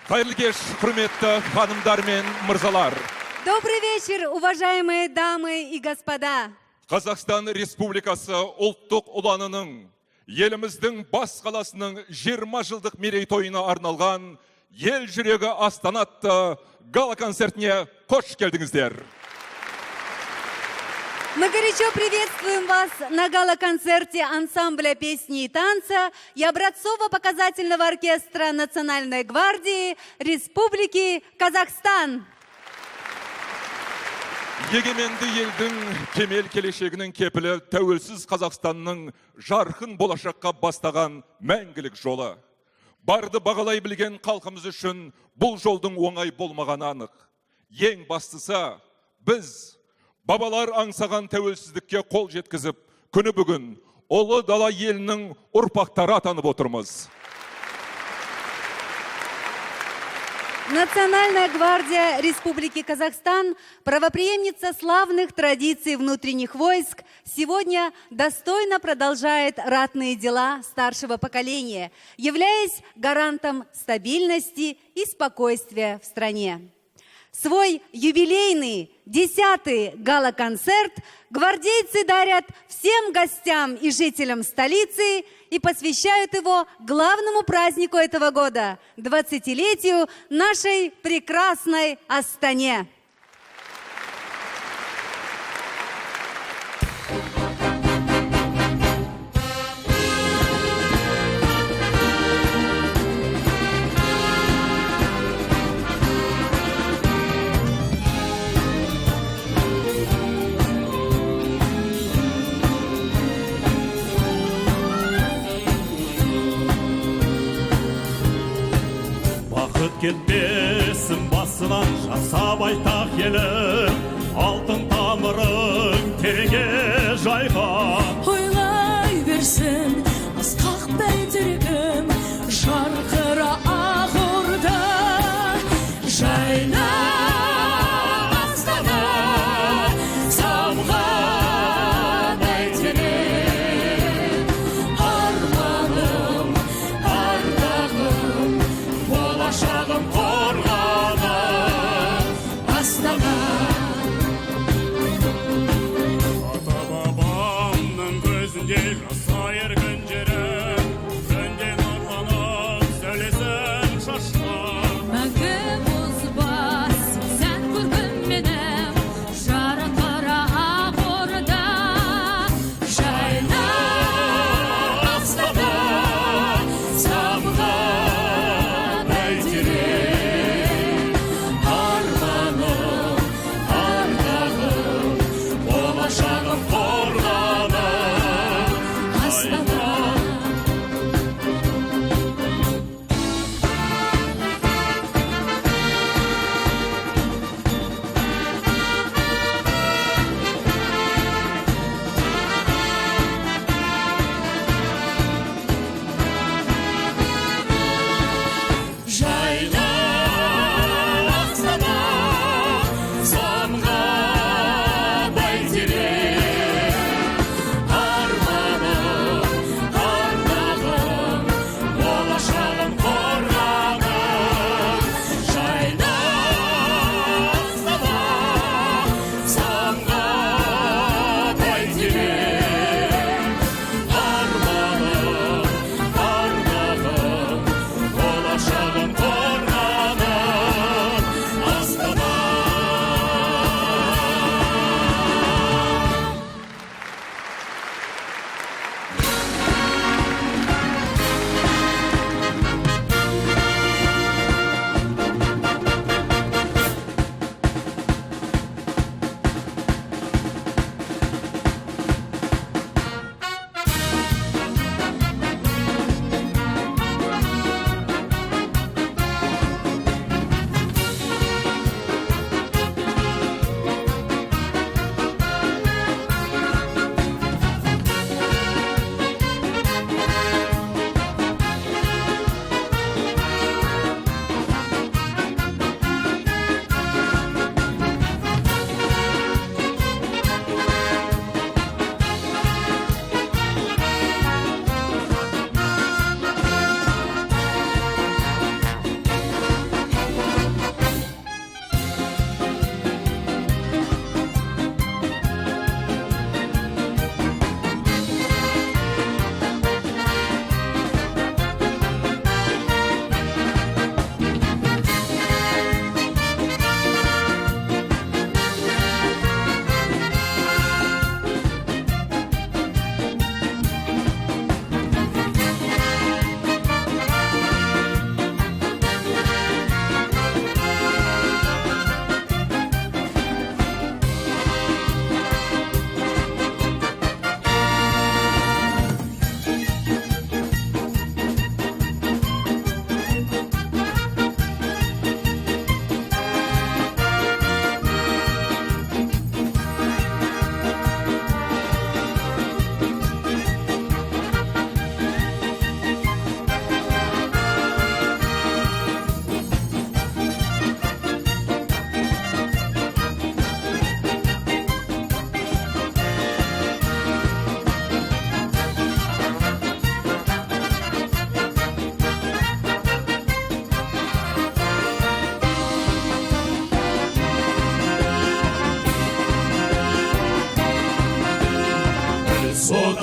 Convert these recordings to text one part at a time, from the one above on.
Hayırlı kеш, құрметті ханымдар мен мырзалар. Добрый вечер, уважаемые дамы и господа. Қазақстан Республикасы ұлттық ұланының еліміздің бас қаласының 20 жылдық мерейтойына арналған ел жүрегі Астана атты гала-концертіне қош келдіңіздер. Мы горячо приветствуем вас на гала-концерте ансамбля песни и танца и образцово-показательного оркестра Национальной гвардии Республики Казахстан. Егеменді елдің кемел келешегінің кепілі тәуелсіз Қазақстанның жарқын болашаққа бастаған мәңгілік жолы. Барды бағалай білген халқымыз үшін бұл жолдың оңай болмағаны анық. Ең бастысы, біз бабалар аңсаған тәуелсіздікке қол жеткізіп, күні бүгін ұлы дала елінің ұрпақтары атанып отырмыз. Национальная гвардия Республики Казахстан, правопреемница славных традиций внутренних войск, сегодня достойно продолжает ратные дела старшего поколения, являясь гарантом стабильности и спокойствия в стране. Свой юбилейный 10-й гала-концерт гвардейцы дарят всем гостям и жителям столицы и посвящают его главному празднику этого года – 20-летию нашей прекрасной Астане. Кетпесін басынан жасап айтақ елім, алтын тамырың тереңге жайған. Ойлай берсін асқақ бәйтерегім, жарқыра ақ орда. Жайна Астана, самған бәйтерек. Арманым, ардағым, болашағым қорғаны Астана. Ата-бабамның көзінде жаса еркін жерім, күн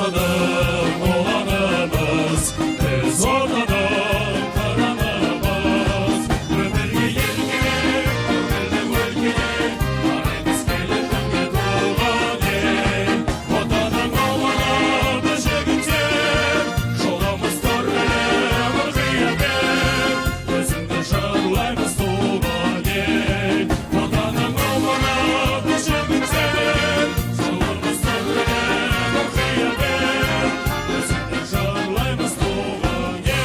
алтыным ұланымыз, біз отаның қыранымыз. Өмірге елге, өмірдің өлкеде, қараймыз келіп күнге туған ел. Отаның ұланымыз жігіттер, жолымыз төрлі ырғия бер. Өзіңді жырлаймыз туған ел. Отаның ұланымыз жігіттер, жолымыз төрлі ырғия бер. Өзіңді жырлаймыз туған ел.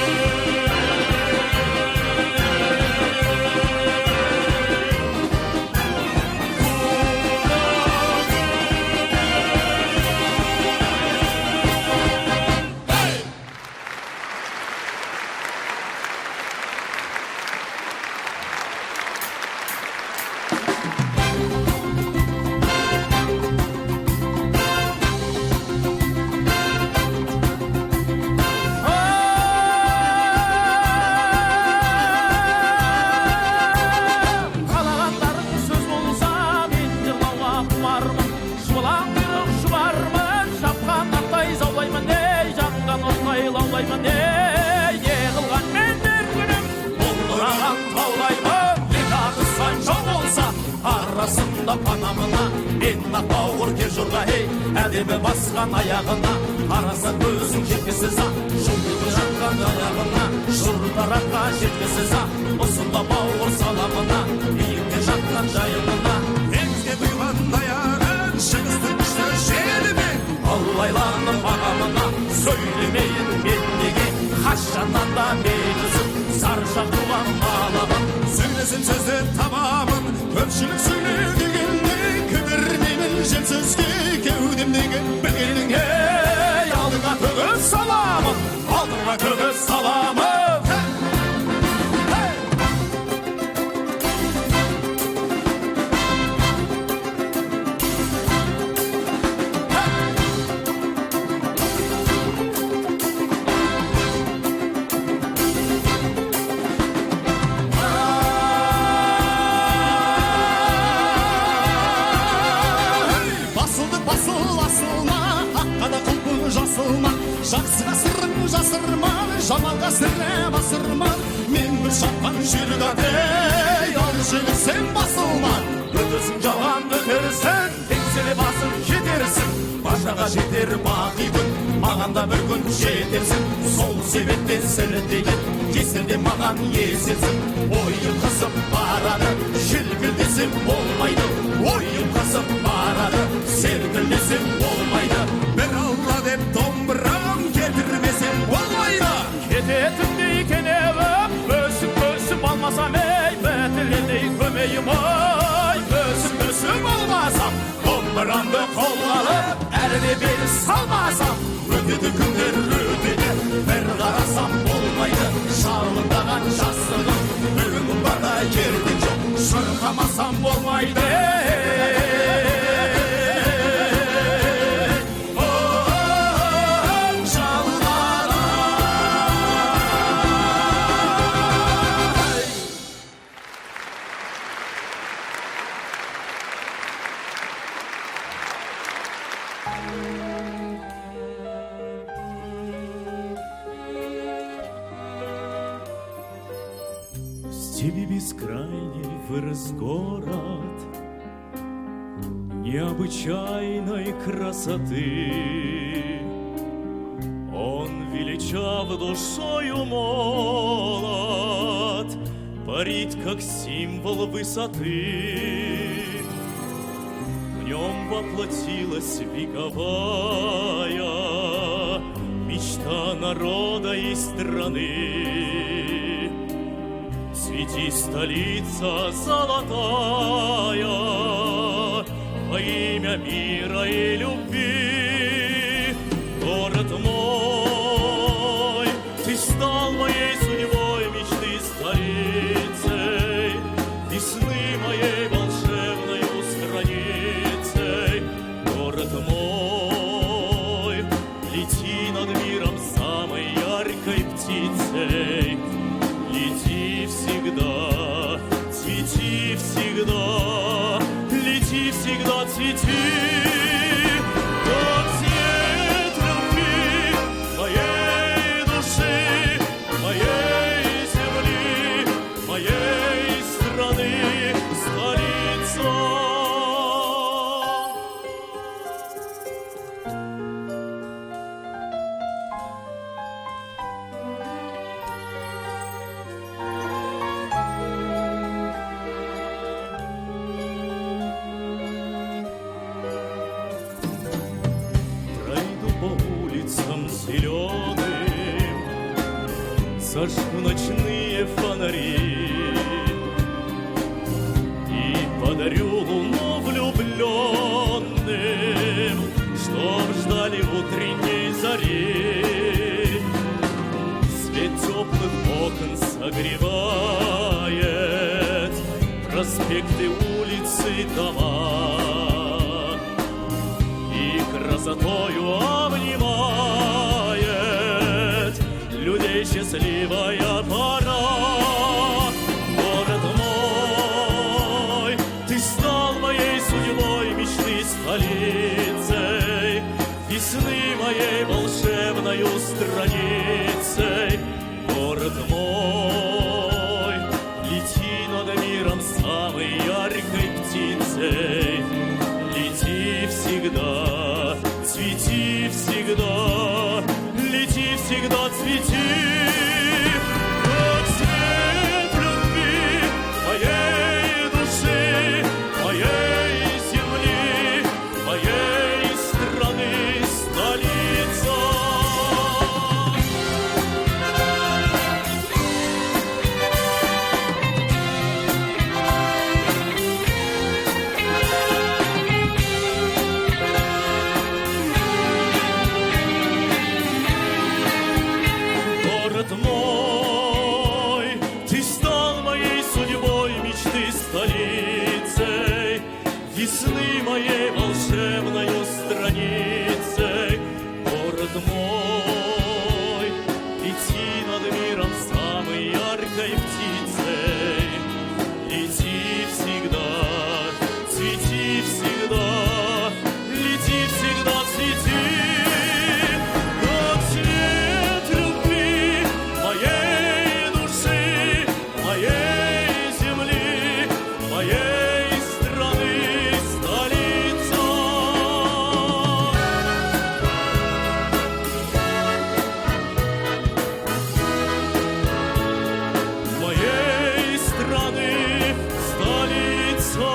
Қалағандарың сөз болса, мен жырлауға құмармын. Шұбалаң құйрық шұбармын, шапқан аттай заулаймын, ей, жанған оттай лаулаймын, ей, неғылған мендер күнім, бұлдыраған таулаймын. Екі ақысан жау болса, арасында панамына, мен бауыр кер жұрға, ей, әдемі басқан аяғына, қараса көзің жеткісіз ақ, жұлдызы жатқан аяғына, жұрдараққа жеткісіз ақ, ұсында бауыр саламына, биікте жатқан жайығына. Теңізге құйған аяғын, шығыстың күшті желімен. Аллайланып ағамына, сөйлемейін мен неге, қашаннан да мен үзіп, саржақ туған баламын. Сөйлесем сөзді табамын, көпшілік сөйлеу дегенде, кідірмеймін жемсізге, кеудемдегі білгенің. Ей, алдыңа төгіс саламын, алдыңа төгіс саламын. Басылды басыл асылма, аққа да құлпын жасылма. Жақсыға сырын жасырма, жаманға сірне басырма. Мен бір шапқан жерді ей, ал жігітсен басылма. Өтірсің жалған өтерсің, теңселе басып жетерсің. Башаға жетер бақи күн, маған да бір күн жетерсің. Сол себептен сілтеген, кеселде маған есесің. Ойым қызып барады, желкілдесем болмайды. Ойым қызып барады, серкілдесем болмайды. Бір алла деп домбырам кетірмесем болмайды. Кететіндей кенеуіп, өсіп алмасам, ей, бітілгендей көмейім, ой, өсіп алмасам, домбырамды қолға алып, әріне бері салмасам. Өтеді күндер өтеді, бір қарасам болмайды. Шалындаған жастығым, бүгін барда ертең жоқ, шырқамасам болмайды. Степи бескрайней вырос город необычайной красоты. Он величав душою молод, парит как символ высоты. В нем воплотилась вековая мечта народа и страны. Свети, столица золотая, во имя мира и любви. Город мой, ты стал моей судьбой, мечты столицей, весны моей волшебной страницей. Город мой, лети над миром самой яркой птицей. Лети всегда, цвети всегда, лети всегда, цвети, как цвет любви. зажгу ночные фонари и подарю луну влюбленным, чтоб ждали утренней зари. Свет теплых окон согревает проспекты, улицы, дома, и красотою обнимает людей счастливая пора. Город мой, ты стал моей судьбой, мечты столицей, весны моей волшебною страницей. Город мой, лети над миром самой яркой птицей, лети всегда, цвети всегда, лети всегда, цвети. Как цвет любви моей души, моей земли, моей страны, столица. Город мой, ты стал моей судьбой, мечты столицей, весны моей волшебною страницей. Город мой, лети над миром самой яркой птицей, лети всегда, цвети всегда, лети всегда, цвети. Как цвет любви моей души, моей земли, моей страны, столица. Моей страны, столица.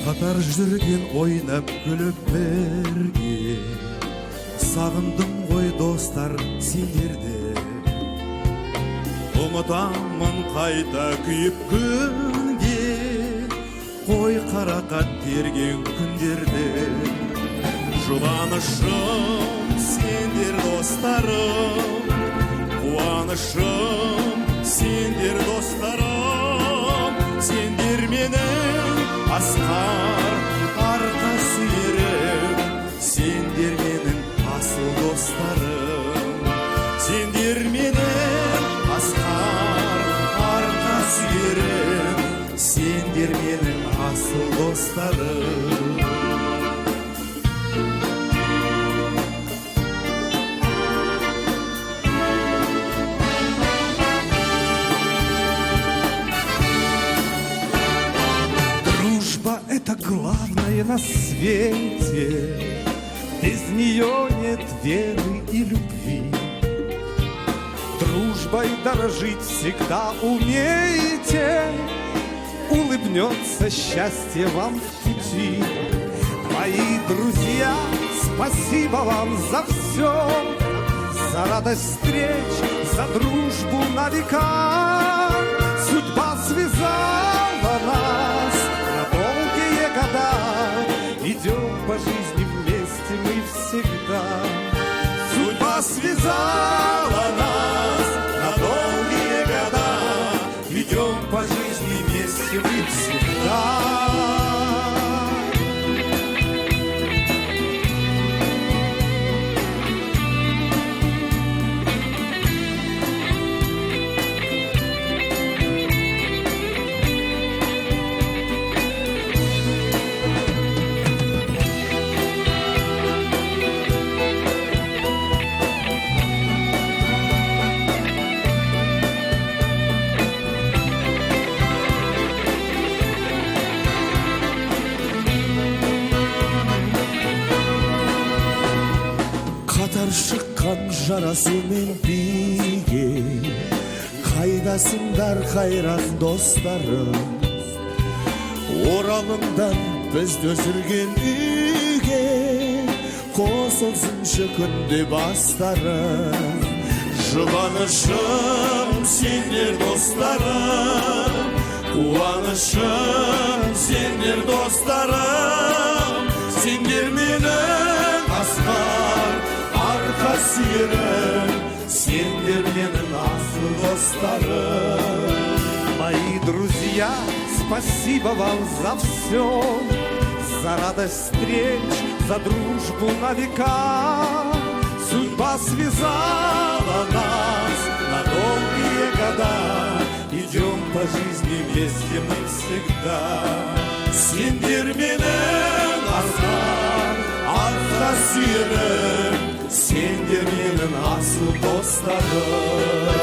Қатар жүрген ойнап күліп бірге, сағындым ғой достар сендерді. Ұмытамын қайта күйіп күнге, қой қарақат терген күндерді. Жұбанышым сендер достарым, қуанышым сендер достарым, сендер менің асқар арқа сүйерім, сендер менің асыл достарым, сендер менің асқар арқа сүйерім, сендер менің асыл достарым. Дружба — это главное на свете, без нее нет веры и любви. Дружбой дорожить всегда умеете, улыбнется счастье вам в пути. Мои друзья, спасибо вам за все, за радость встреч, за дружбу на века. Судьба связала нас на долгие года, идем по жизни вместе мы всегда. Судьба связала нас на долгие года, идем по жизни вместе мы всегда. Қатар шыққан жарасымен биге, қай қайдасыңдар қайран достарым, оралыңдан бізді өсірген үйге қосылсыншы күнде бастарым. Жұбанышым сендер достарым, қуанышым сендер достарым, сендер менің асқар арқа сүйерім, сендер менің асыл достарым. Мои друзья, спасибо вам за все, за радость встреч, за дружбу на века. Судьба связала нас на долгие года, идем по жизни вместе мы всегда. Сендер менің асқар арқа сүйерім, сендер менің асыл достарым.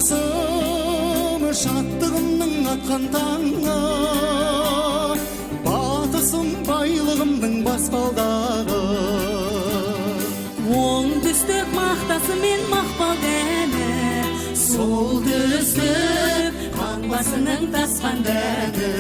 намысым шаттығымның атқан таңы, батысым байлығымның баспалдағы. Оңтүстік мақтасы мен мақпал дәні, солтүстік қаңбасының тасқан дәні.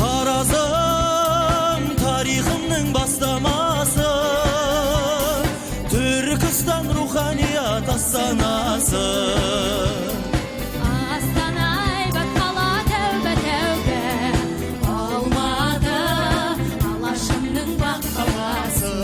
Таразым тарихымның бастамасы, Түркістан руханият астанасы. Астанай баққала тәубә тәубә, Алматы алашымның бақ қаласы.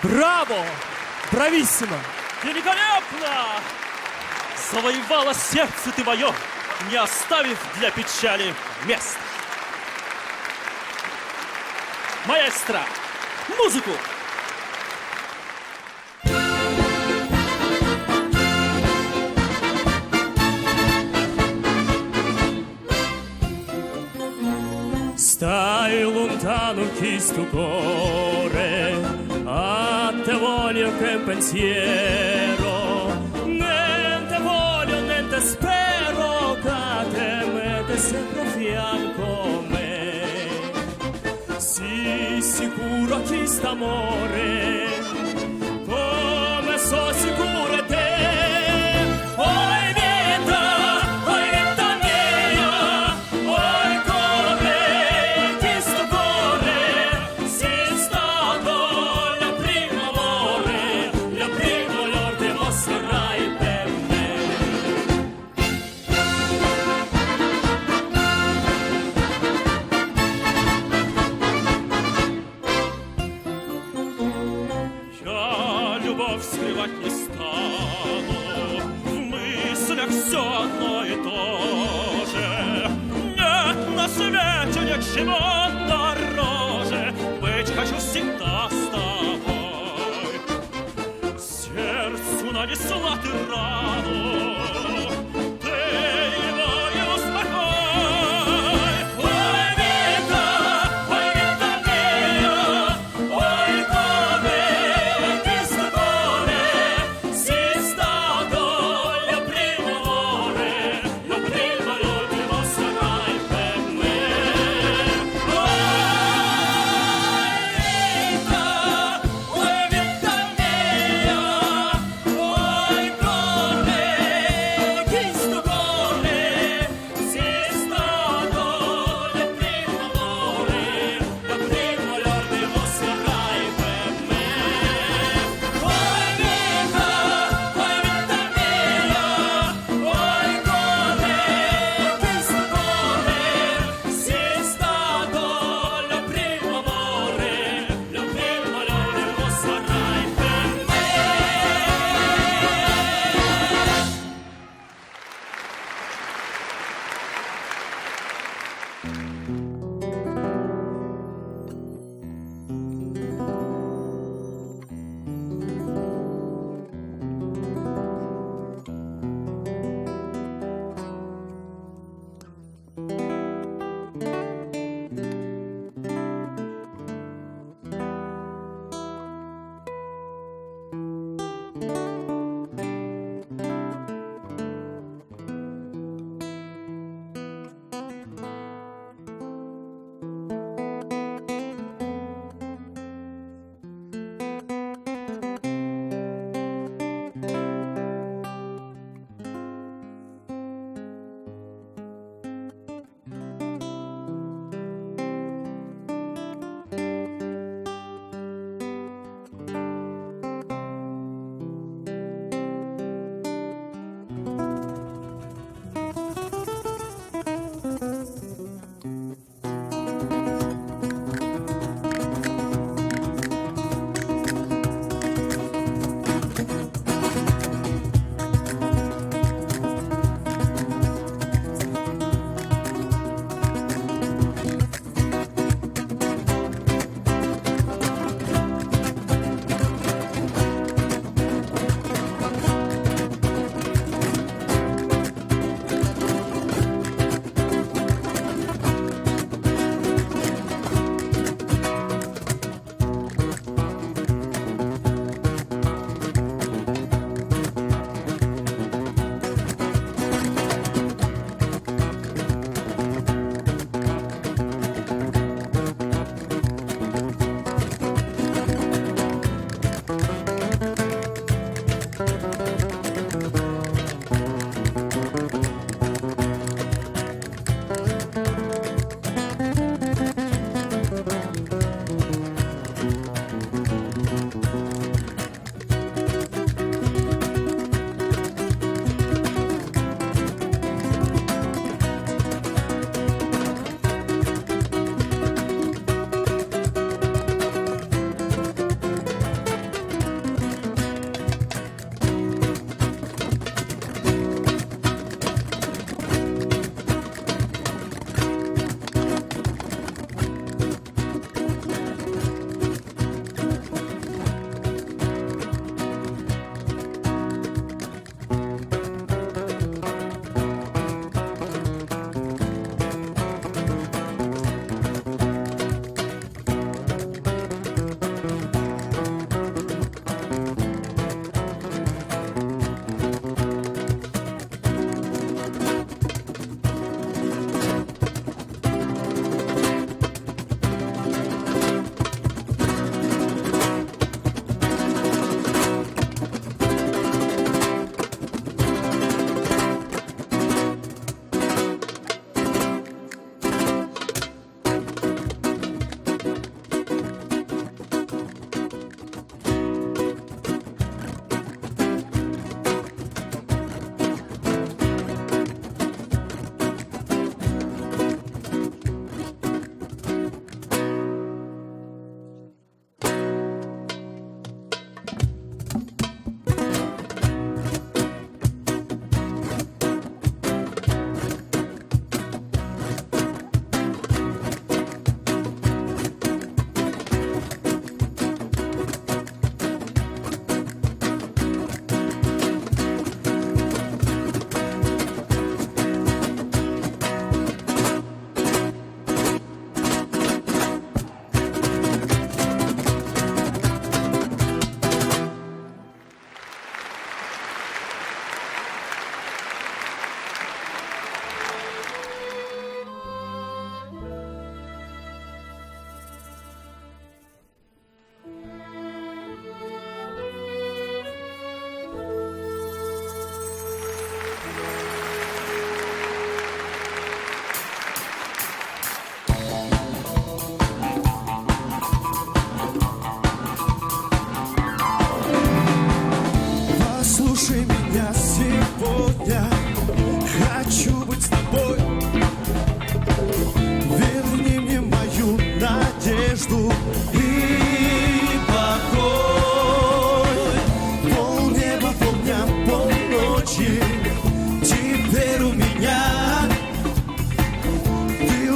Браво! Брависсимо! Великолепно! Завоевала сердце ты мое, не оставив для печали места. Маэстро, музыку! Stai lontano chi sto cuore, a te voglio che pensiero, niente voglio, niente spero che te mette sempre a fianco me. Sii sicuro chi sta amore, come so sicuro te. Oi vita mia, oi come chi sto cuore, sei stato il primo amore, il primo amor dimostrerai per me. Я любовь скрывать не стану, в мыслях все одно и то же. Нет на свете ничего дороже, быть хочу всегда с тобой. Сердцу нанесла ты рану, ты его и успокой. Ой, Вита мia, ой, come ti sto cuore, sei stato il primo amore, il primo amor dimostrerai per me. Oi, vita mia, oi, come ti sto cuore, sei stato il primo amore, il primo amor dimostrerai per me. Oi, vita mia, oi, come ti sto cuore, sei stato il primo amore, il primo amor dimostrerai per me.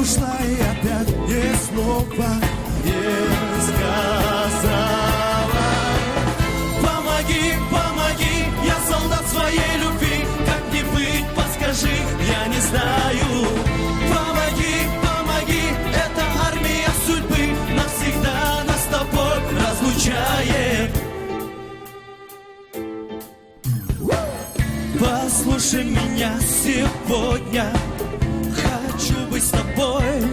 прошлое опять ни слова не сказала. Помоги, помоги, я солдат своей любви. Как не быть, подскажи, я не знаю. Помоги, помоги, это армия судьбы навсегда нас с тобой разлучает. Послушай меня сегодня, хочу быть с тобой.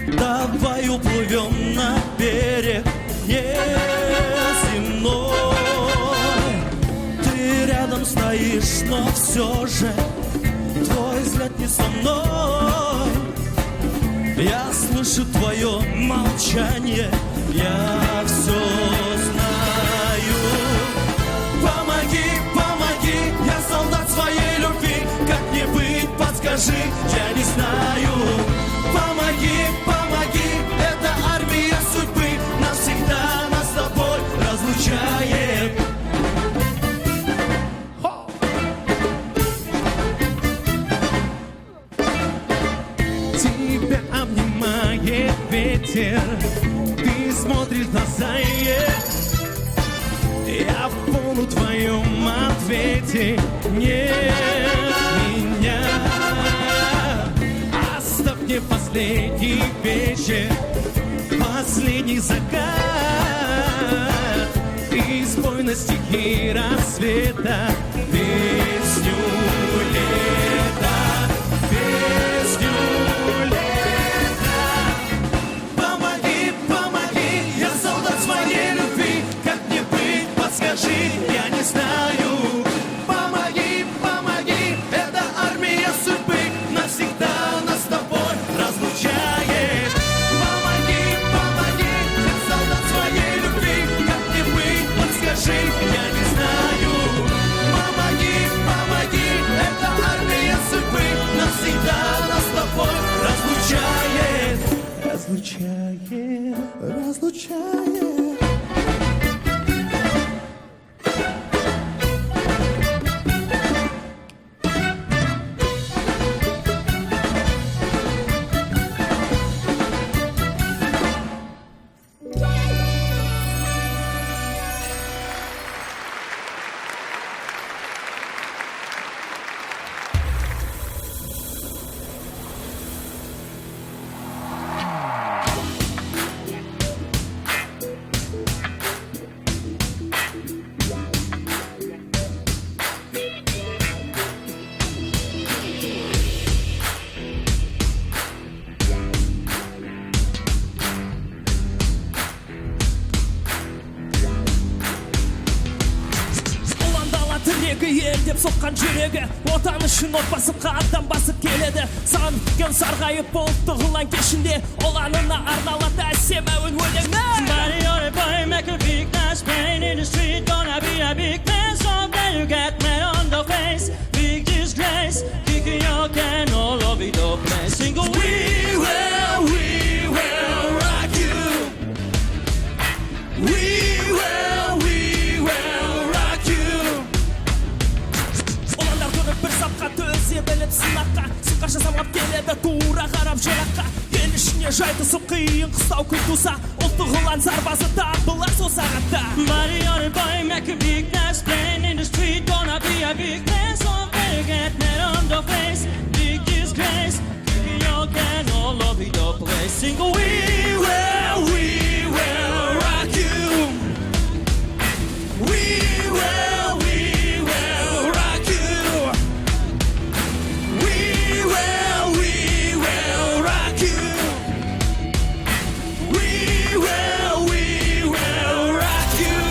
Давай уплывем на берег неземной. Ты рядом стоишь, но все же твой взгляд не со мной. Я слышу твое молчание, я все знаю. Помоги, помоги, я солдат своей любви. Как не быть, подскажи, я не знаю. Помоги, помоги, это армия судьбы навсегда нас с тобой разлучает. Тебя обнимает ветер, ты смотришь на заед. Я в полу твоем ответе, нет меня. Оставь мне последний вечер, последний закат. Избой на стихи рассвета, песню лета, песню лета. Помоги, помоги, я солдат своей любви. Как не быть, подскажи, я не знаю. Помоги, помоги, это армия судьбы навсегда нас с тобой разлучает. Помоги, помоги, я солдат своей любви. Как не быть, подскажи, я не знаю. Помоги, помоги, это армия судьбы навсегда нас с тобой разлучает. Разлучает, разлучает. Ел деп соққан жүрегі отан үшін от басып қадам басып келеді. Саған күткен сарғайып болыпты ғылан кешінде, ол анына арналады әсем әуен өлеңі. Buddy, on a boy, make a big nice pain in the street. Gonna be a big man, someday you get mad on the face. Big disgrace, kicking your can all over the place. Sing we will rock you. We will rock you. Оландар көріп бір сапқа төзе біліп сынаққа, сынға жасамап келеді тура қарап жыраққа. Ел ішіне жайтысып қиын қыстау күн туса, ұлттық ұлан сарбазы табылар сол сағатта. Buddy, on a boy, make a big nice pain in the street. Gonna be a big man, someday you get mad on the face. Big disgrace, kicking your can all over the place. Sing we will rock you. We will rock you. We will rock you. We will rock you.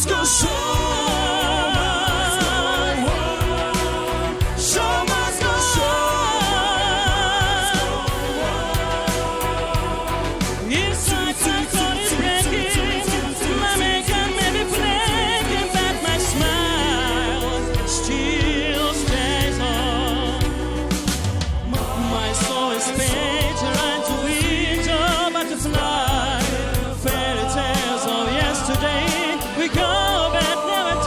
must go, show must go, inside my heart is breaking. My makeup may be flaking, but my smile still stays on. My soul is paid, trying to reach a butterfly. Fairy tales of yesterday, we go back now and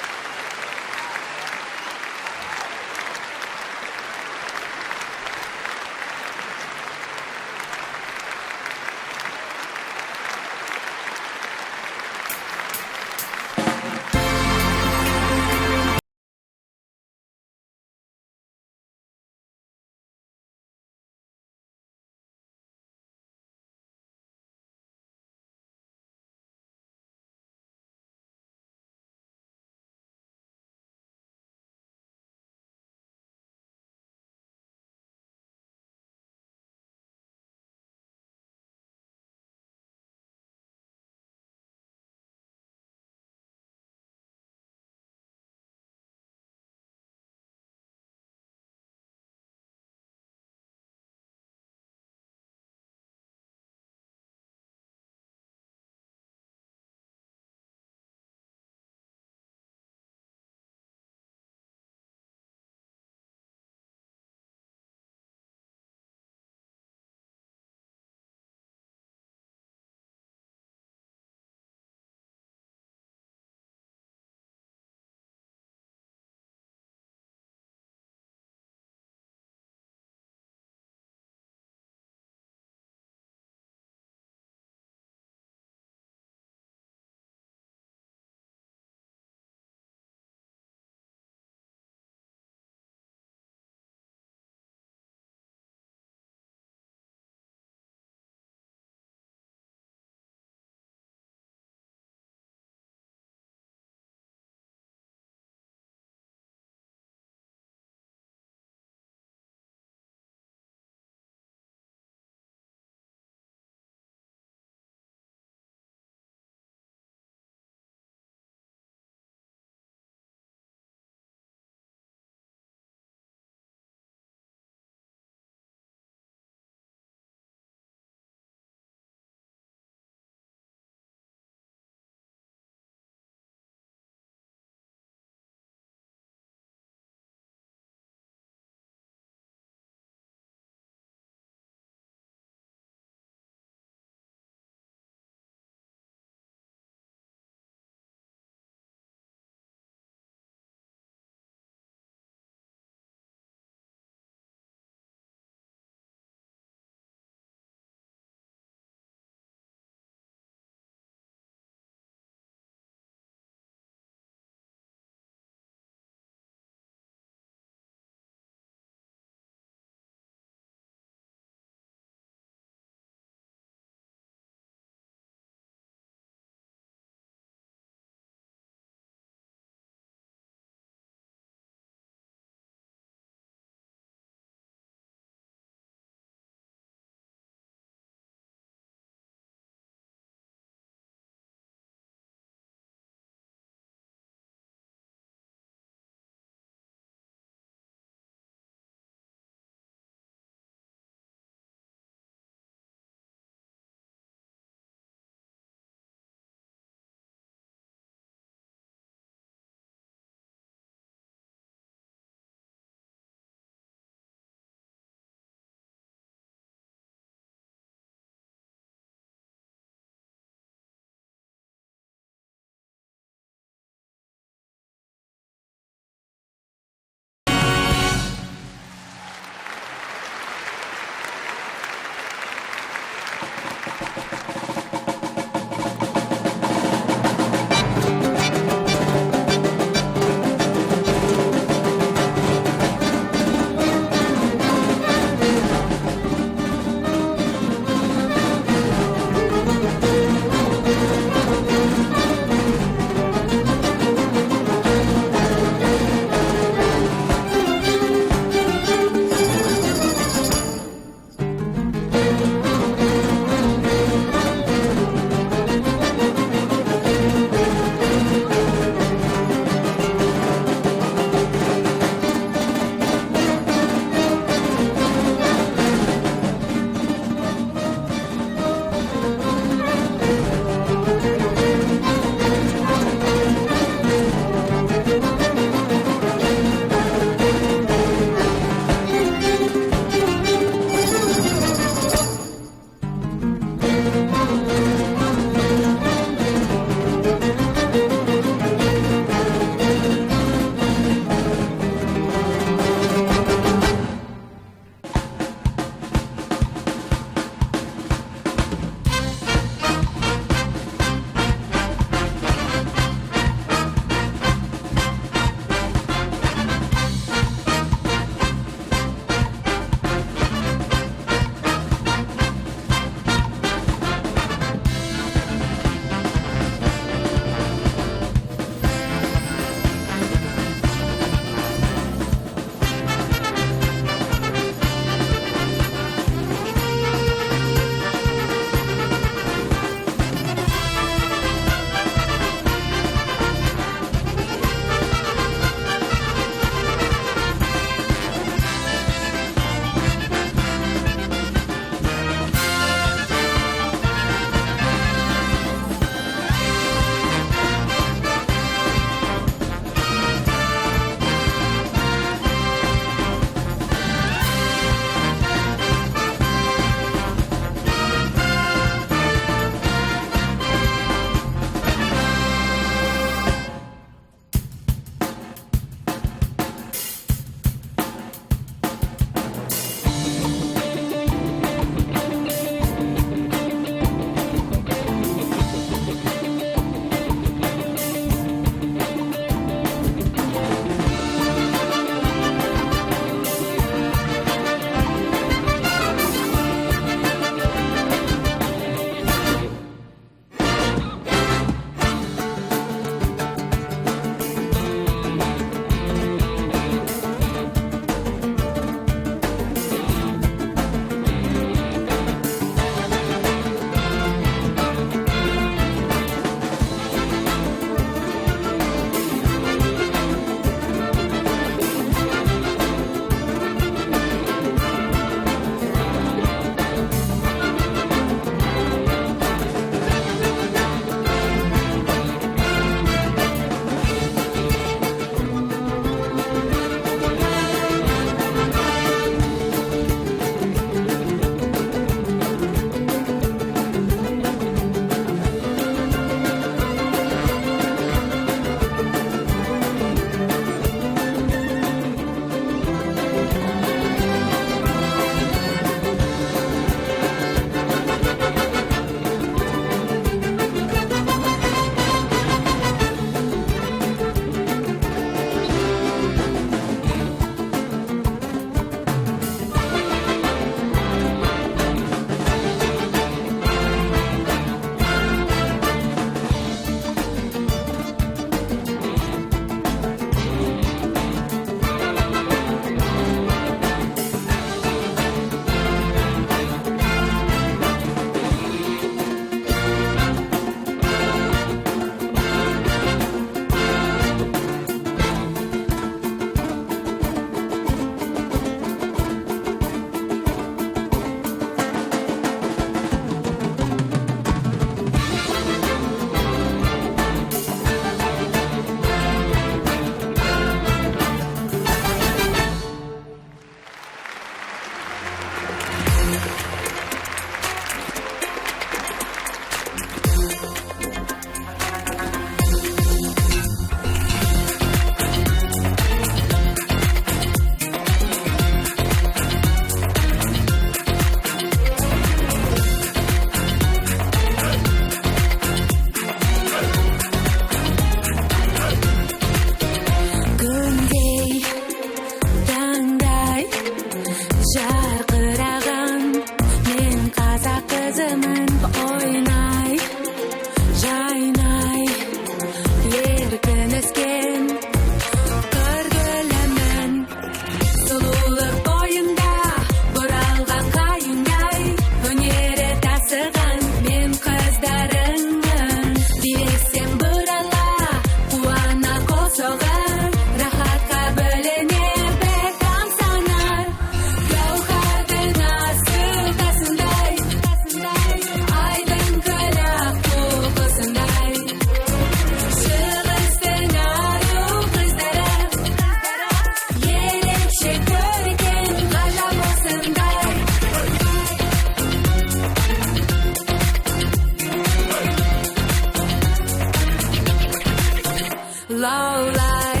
лаулай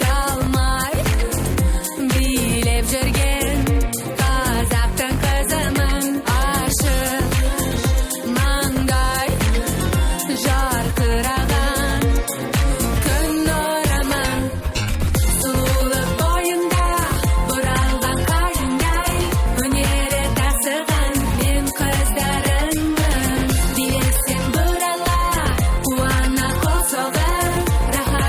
талмай билеп жүрген қазақтың қызымын ашық маңдай жарқыраған күн нұрымын сұлулық бойында бұралған қайыңдай өнері тасыған мен қыздарыңмын билесең бұрала қуана қол соғып рахат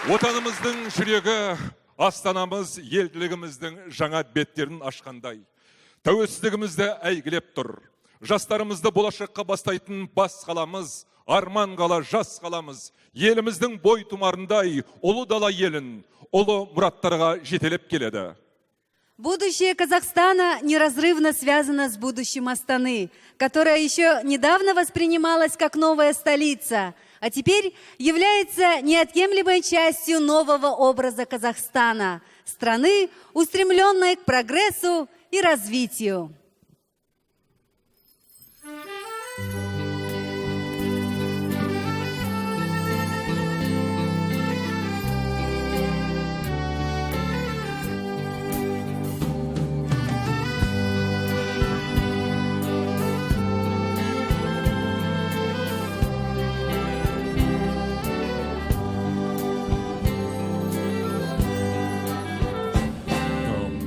Отанымыздың жүрегі, астанамыз елділігіміздің жаңа беттерін ашқандай. Тәуелсіздігімізді әйгілеп тұр. Жастарымызды болашаққа бастайтын бас қаламыз, арман қала жас қаламыз. Еліміздің бой тұмарындай ұлы дала елін, ұлы мұраттарға жетелеп келеді. Будущее Казахстана неразрывно связано с будущим Астаны, которая еще недавно воспринималась как новая столица, а теперь является неотъемлемой частью нового образа Казахстана, страны, устремленной к прогрессу и развитию.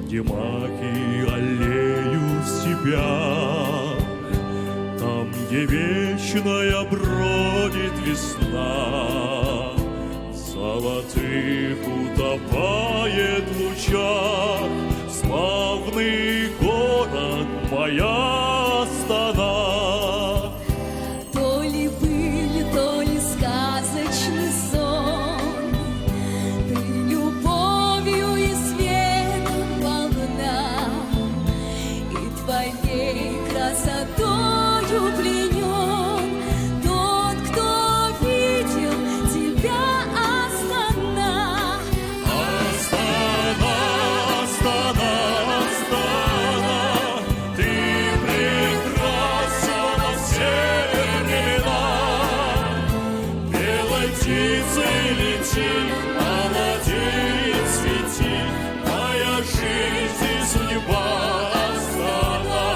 Где маки аллеют себя, там, где вечная бродит весна, в золотых утопает в лучах славный город моя Астана. То ли быль, то ли сказочный сон, ты любовью и светом полна, и твоей красотою пленен тот, кто видел тебя, Астана. Астана, Астана, Астана, ты прекрасна во все времена. Белой птицей лети, молодеет, свети, моя жизнь и судьба Астана.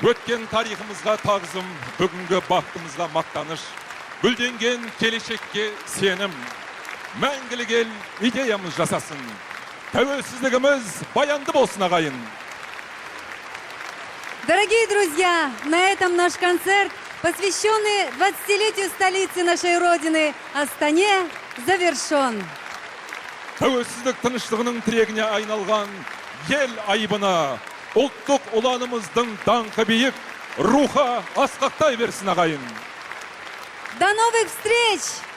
Өткен тарихымызға тағзым, бүгінгі бақытымызға мақтаныш, гүлденген келешекке сенім. Мәңгілік ел идеямыз жасасын. Тәуелсіздігіміз баянды болсын, ағайын. Дорогие друзья, на этом наш концерт, посвященный 20-летию столицы нашей Родины, Астане, завершен. Тәуелсіздік тыныштығының тірегіне айналған ел айбына, ұлттық ұланымыздың даңқы биік, руха асқақтай берсін, ағайын. До новых встреч!